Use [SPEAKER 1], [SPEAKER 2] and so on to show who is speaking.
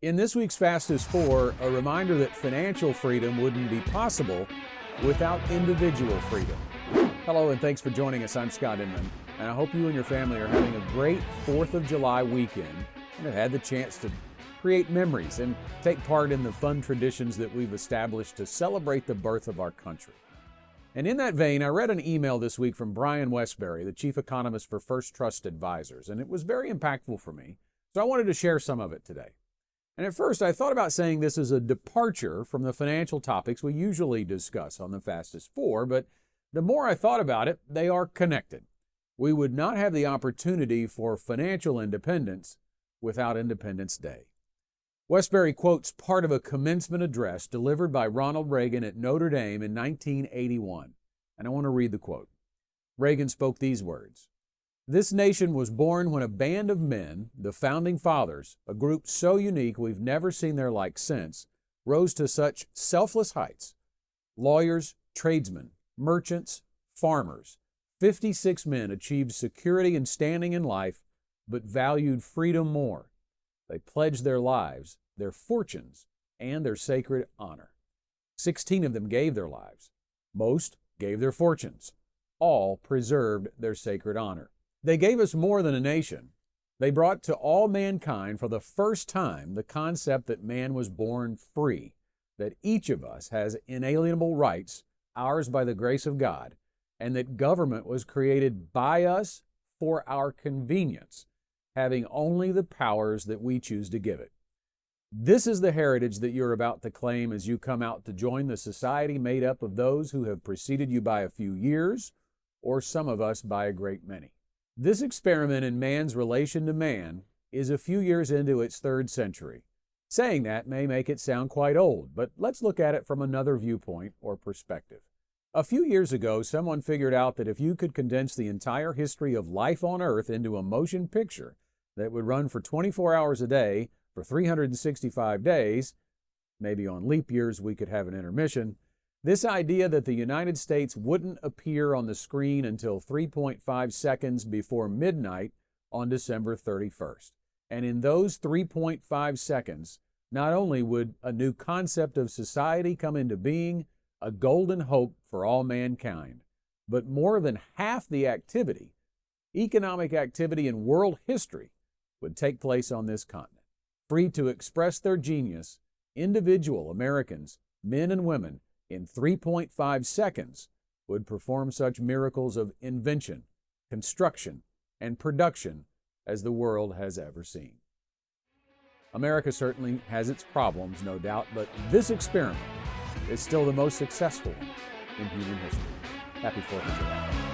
[SPEAKER 1] In this week's Fast as Four, a reminder that financial freedom wouldn't be possible without individual freedom. Hello, and thanks for joining us. I'm Scott Inman, and I hope you and your family are having a great 4th of July weekend and have had the chance to create memories and take part in the fun traditions that we've established to celebrate the birth of our country. And in that vein, I read an email this week from Brian Westbury, the chief economist for First Trust Advisors, and it was very impactful for me, so I wanted to share some of it today. And at first, I thought about saying this is a departure from the financial topics we usually discuss on the Fast as Four, but the more I thought about it, they are connected. We would not have the opportunity for financial independence without Independence Day. Westbury quotes part of a commencement address delivered by Ronald Reagan at Notre Dame in 1981, and I want to read the quote. Reagan spoke these words: "This nation was born when a band of men, the Founding Fathers, a group so unique we've never seen their like since, rose to such selfless heights. Lawyers, tradesmen, merchants, farmers, 56 men achieved security and standing in life, but valued freedom more. They pledged their lives, their fortunes, and their sacred honor. 16 of them gave their lives. Most gave their fortunes. All preserved their sacred honor. They gave us more than a nation. They brought to all mankind for the first time the concept that man was born free, that each of us has inalienable rights, ours by the grace of God, and that government was created by us for our convenience, having only the powers that we choose to give it. This is the heritage that you're about to claim as you come out to join the society made up of those who have preceded you by a few years, or some of us by a great many. This experiment in man's relation to man is a few years into its 3rd century. Saying that may make it sound quite old, but let's look at it from another viewpoint or perspective. A few years ago, someone figured out that if you could condense the entire history of life on Earth into a motion picture that would run for 24 hours a day for 365 days, maybe on leap years we could have an intermission, this idea that the United States wouldn't appear on the screen until 3.5 seconds before midnight on December 31st. And in those 3.5 seconds, not only would a new concept of society come into being, a golden hope for all mankind, but more than half the activity, economic activity in world history, would take place on this continent. Free to express their genius, individual Americans, men and women, in 3.5 seconds would perform such miracles of invention, construction, and production as the world has ever seen. America certainly has its problems, no doubt, but this experiment is still the most successful one in human history. Happy 4th of July.